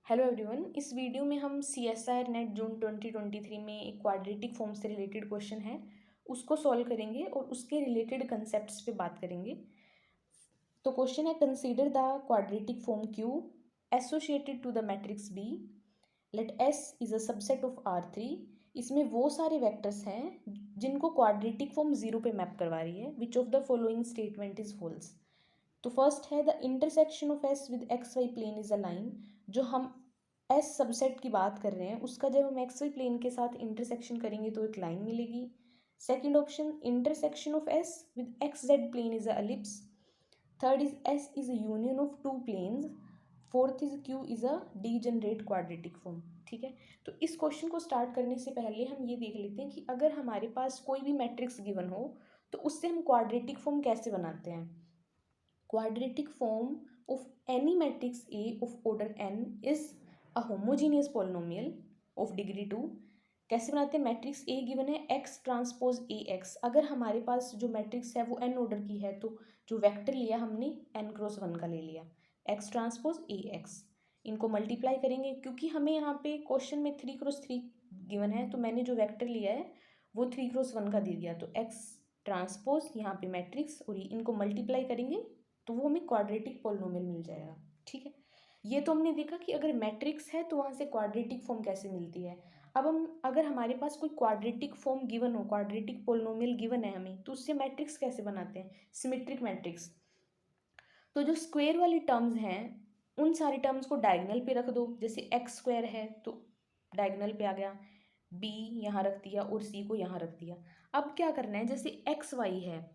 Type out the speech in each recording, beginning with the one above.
Hello everyone. इस video में हम CSIR नेट जून 2023 में एक क्वाड्रेटिक फॉर्म से रिलेटेड क्वेश्चन है उसको सॉल्व करेंगे और उसके रिलेटेड कंसेप्ट्स पे बात करेंगे। तो क्वेश्चन है, consider the quadratic form Q associated to the matrix B, let S is a subset of R3। इसमें वो सारे वेक्टर्स हैं जिनको क्वाड्रेटिक फॉर्म जीरो पे मैप करवा रही है। Which of the following statement is false. तो फर्स्ट है, the intersection of S with x Y plane is a line. जो हम एस सबसेट की बात कर रहे हैं उसका जब हम एक्स वाई प्लेन के साथ इंटरसेक्शन करेंगे तो एक लाइन मिलेगी। Second option, intersection of S with x z plane is a ellipse. Third is S is a union of two planes. Fourth is Q is a degenerate quadratic form. ठीक है, तो इस question को start करने से पहले हम ये देख लेते हैं कि अगर हमारे पास कोई भी मैट्रिक्स गिवन हो तो उससे हम क्वाड्रेटिक फॉर्म कैसे बनाते हैं। Quadratic form of any matrix A of order n is a homogeneous polynomial of degree 2। कैसे बनाते हैं, मैट्रिक्स A गिवन है x ट्रांसपोज ए एक्स। अगर हमारे पास जो मैट्रिक्स है वो n ऑर्डर की है तो जो वेक्टर लिया हमने n×1 का ले लिया, x ट्रांसपोज ए एक्स। इनको मल्टीप्लाई करेंगे क्योंकि हमें यहाँ पे क्वेश्चन में 3×3 गिवन है तो मैंने जो वेक्टर लिया है वो 3×1 का दे दिया। तो x ट्रांसपोज यहाँ पे मैट्रिक्स और इनको मल्टीप्लाई करेंगे तो वो हमें क्वाड्रेटिक पोलिनोमियल मिल जाएगा। ठीक है, ये तो हमने देखा कि अगर मैट्रिक्स है तो वहाँ से क्वाड्रेटिक फॉर्म कैसे मिलती है। अब हम अगर हमारे पास कोई क्वाड्रेटिक फॉर्म गिवन हो, क्वाड्रेटिक पोलिनोमियल गिवन है हमें, तो उससे मैट्रिक्स कैसे बनाते हैं, सिमेट्रिक मैट्रिक्स। तो जो स्क्वायर वाली टर्म्स हैं उन सारी टर्म्स को डायगोनल पे रख दो। जैसे एक्स स्क्वायर है तो डायगोनल पे आ गया, बी यहाँ रख दिया और सी को यहाँ रख दिया। अब क्या करना है, जैसे एक्स वाई है,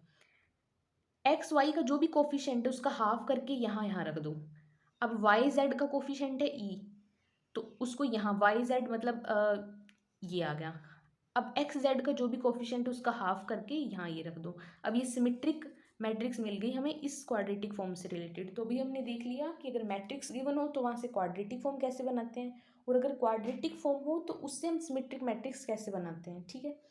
एक्स वाई का जो भी कोफिशिएंट है उसका हाफ करके यहाँ रख दो। अब वाई जेड का कोफिशिएंट है ई, तो उसको यहाँ वाई जेड मतलब ये आ गया। अब एक्स जेड का जो भी कोफिशिएंट है उसका हाफ करके यहाँ ये रख दो। अब ये सिमेट्रिक मैट्रिक्स मिल गई हमें इस क्वाड्रेटिक फॉर्म से रिलेटेड। तो अभी हमने देख लिया कि अगर मैट्रिक्स गिवन हो तो वहाँ से क्वाड्रेटिक फॉर्म कैसे बनाते हैं, और अगर क्वाड्रेटिक फॉर्म हो तो उससे हम सिमेट्रिक मैट्रिक्स कैसे बनाते हैं। ठीक है,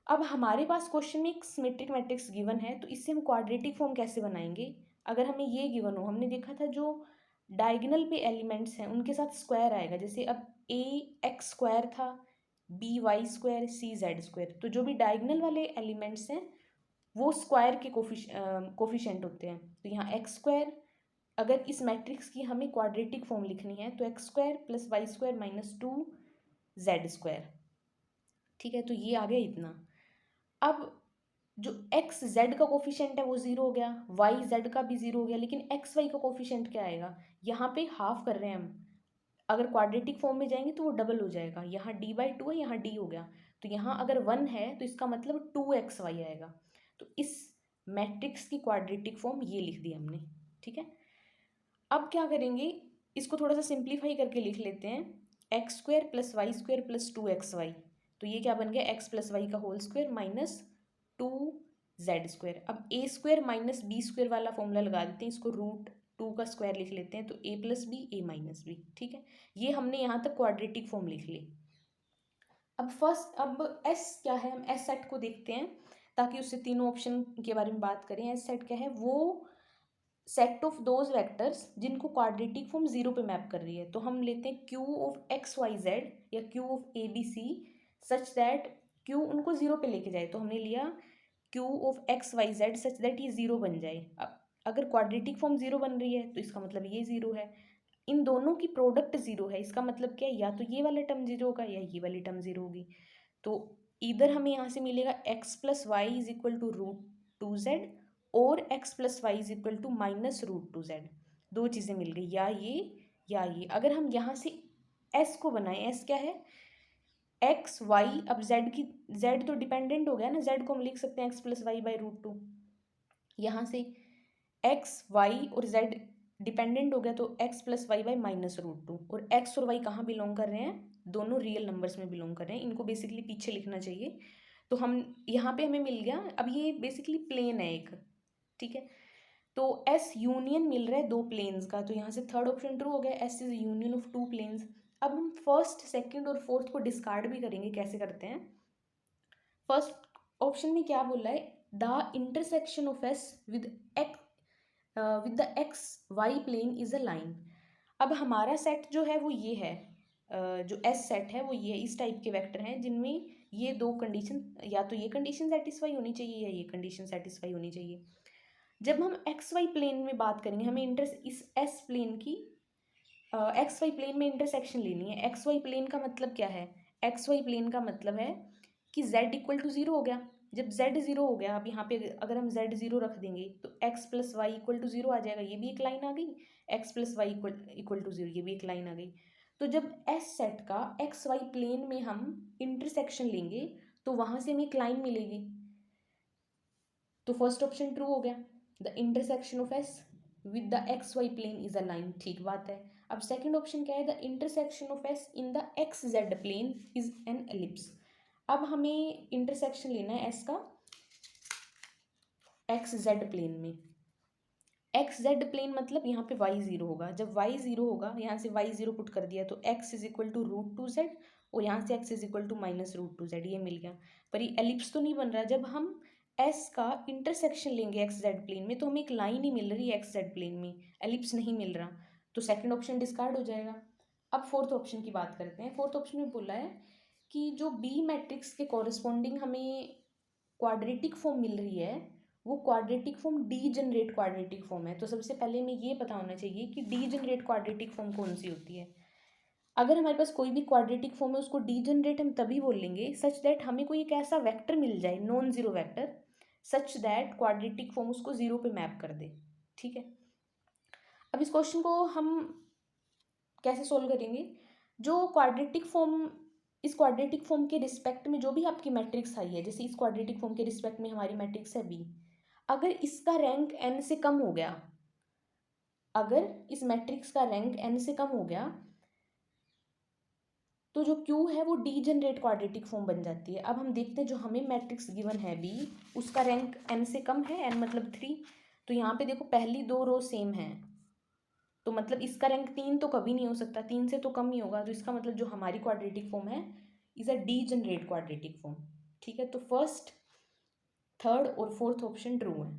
अब हमारे पास क्वेश्चन में एक सिमेट्रिक मैट्रिक्स गिवन है तो इससे हम क्वाड्रेटिक फॉर्म कैसे बनाएंगे। अगर हमें ये गिवन हो, हमने देखा था जो डायगोनल पे एलिमेंट्स हैं उनके साथ स्क्वायर आएगा। जैसे अब ए एक्स स्क्वायर था, बी वाई स्क्वायर, सी जेड स्क्वायर, तो जो भी डायगोनल वाले एलिमेंट्स हैं वो स्क्वायर के कोफिशिएंट होते हैं। तो यहाँ एक्स स्क्वायर, अगर इस मैट्रिक्स की हमें क्वाड्रेटिक फॉर्म लिखनी है तो x square plus y square minus 2 z square. ठीक है, तो ये आ गया इतना। अब जो एक्स जेड का कोफिशिएंट है वो जीरो हो गया, वाई जेड का भी जीरो हो गया, लेकिन एक्स वाई का कोफिशिएंट क्या आएगा, यहाँ पे हाफ कर रहे हैं हम। अगर क्वाड्रेटिक फॉर्म में जाएंगे तो वो डबल हो जाएगा, यहाँ d/2 है, यहाँ d हो गया। तो यहाँ अगर 1 है तो इसका मतलब 2xy आएगा। तो इस मैट्रिक्स की क्वाड्रेटिक फॉर्म ये लिख दी हमने। ठीक है, अब क्या करेंगे, इसको थोड़ा सा सिंप्लीफाई करके लिख लेते हैं, x square plus y square plus 2xy। तो ये क्या बन गया, एक्स प्लस वाई का whole square minus 2z square. अब a square minus b square वाला फॉर्मूला लगा देते हैं, इसको √2 का स्क्वायर लिख लेते हैं, तो a plus b a minus b. ठीक है, ये हमने यहाँ तक क्वाड्रेटिक फॉर्म लिख ली। अब एस क्या है, हम एस सेट को देखते हैं ताकि उससे तीनों ऑप्शन के बारे में बात करें। एस सेट क्या है, वो सेट ऑफ दोज वेक्टर्स जिनको क्वाड्रेटिक फॉर्म जीरो पे मैप कर रही है। तो हम लेते हैं Q of X Y Z या Q of A B C such that Q उनको जीरो पे लेके जाए। तो हमने लिया Q of X Y Z such that ये जीरो बन जाए। अब अगर क्वाड्रेटिक फॉर्म जीरो बन रही है तो इसका मतलब ये जीरो है, इन दोनों की प्रोडक्ट जीरो है। इसका मतलब क्या है, या तो ये वाला टर्म जीरो होगा या ये वाली टर्म जीरो होगी। तो इधर हमें यहाँ से मिलेगा x plus y is equal to √2z और x plus y is equal to minus √2z। दो चीज़ें मिल गई, या ये या ये। अगर हम यहाँ से एस को बनाएं, एस क्या है, एक्स वाई, अब जेड की, जेड तो डिपेंडेंट हो गया ना, जेड को हम लिख सकते हैं एक्स प्लस वाई बाई √2। यहाँ से एक्स वाई और जेड डिपेंडेंट हो गया तो x plus y by minus √2। और एक्स और वाई कहाँ बिलोंग कर रहे हैं, दोनों रियल नंबर्स में बिलोंग कर रहे हैं। इनको बेसिकली पीछे लिखना चाहिए। तो हम यहाँ पे हमें मिल गया, अब ये बेसिकली प्लेन है एक। ठीक है, तो एस यूनियन मिल रहा है दो प्लेन्स का, तो यहाँ से थर्ड ऑप्शन ट्रू हो गया, S is union of two planes. अब हम फर्स्ट सेकंड और फोर्थ को डिस्कार्ड भी करेंगे। कैसे करते हैं, फर्स्ट ऑप्शन में क्या बोला है, the intersection of S with the x Y plane is a line. अब हमारा सेट जो है वो ये है, जो एस सेट है वो ये है, इस टाइप के वेक्टर हैं जिनमें ये दो कंडीशन, या तो ये कंडीशन सेटिस्फाई होनी चाहिए या ये कंडीशन सेटिस्फाई होनी चाहिए। जब हम एक्स वाई प्लेन में बात करेंगे, हमें इस एस प्लेन की एक्स वाई प्लेन में इंटरसेक्शन लेनी है। एक्स वाई प्लेन का मतलब क्या है? एक्स वाई प्लेन का मतलब है कि z इक्वल टू ज़ीरो हो गया। जब z ज़ीरो हो गया, अब यहाँ पे अगर हम z ज़ीरो रख देंगे तो x plus Y equal to zero आ जाएगा, ये भी एक लाइन आ गई। x plus Y equal to zero, ये भी एक लाइन आ गई। तो जब एस सेट का एक्स वाई प्लेन में हम इंटरसेक्शन लेंगे तो वहाँ से हमें एक लाइन मिलेगी। तो फर्स्ट ऑप्शन ट्रू हो गया, the intersection of S with the x Y plane is a line, ठीक बात है। अब सेकंड ऑप्शन क्या है? The intersection of S in the x z plane is an ellipse. अब हमें इंटरसेक्शन लेना है एस का एक्स जेड प्लेन में। एक्स जेड प्लेन मतलब यहाँ पे वाई ज़ीरो होगा। जब वाई ज़ीरो होगा, यहाँ से वाई ज़ीरो पुट कर दिया तो x is equal to root two z, और यहाँ से x is equal to minus root two z, ये मिल गया। पर ये एलिप्स तो नहीं बन रहा। जब हम एस का इंटरसेक्शन लेंगे एक्स जेड प्लेन में तो हमें एक लाइन ही मिल रही है एक्स जेड प्लेन में, एलिप्स नहीं मिल रहा, तो सेकंड ऑप्शन डिस्कार्ड हो जाएगा। अब फोर्थ ऑप्शन की बात करते हैं। फोर्थ ऑप्शन में बोला है कि जो बी मैट्रिक्स के कॉरस्पॉन्डिंग हमें क्वाड्रेटिक फॉर्म मिल रही है वो quadratic form D generate quadratic form है। तो सबसे पहले हमें ये पता होना चाहिए कि डी जनरेट क्वाड्रेटिक फॉर्म कौन सी होती है। अगर हमारे पास कोई भी क्वाड्रेटिक फॉर्म है उसको डी जनरेट हम तभी बोलेंगे सच दैट हमें कोई एक ऐसा वेक्टर मिल जाए, non zero vector, such that quadratic form उसको जीरो पे मैप कर दे, ठीक है। अब इस क्वेश्चन को हम कैसे सोल्व करेंगे? जो क्वाड्रेटिक फॉर्म, इस क्वाड्रेटिक फॉर्म के रिस्पेक्ट में जो भी आपकी मैट्रिक्स आई है, जैसे इस क्वाड्रेटिक फॉर्म के रिस्पेक्ट में हमारी मैट्रिक्स है बी, अगर इसका रैंक n से कम हो गया, अगर इस मैट्रिक्स का रैंक n से कम हो गया तो जो Q है वो डी जनरेट क्वाड्रेटिक फॉर्म बन जाती है। अब हम देखते हैं जो हमें मैट्रिक्स गिवन है बी, उसका रैंक n से कम है, n मतलब 3। तो यहाँ पे देखो पहली दो रो सेम है, तो मतलब इसका रैंक 3 तो कभी नहीं हो सकता, 3 से तो कम ही होगा। तो इसका मतलब जो हमारी क्वाड्रेटिक फॉर्म है is a D generate quadratic form, ठीक है। तो फर्स्ट, थर्ड और फोर्थ ऑप्शन ट्रू है।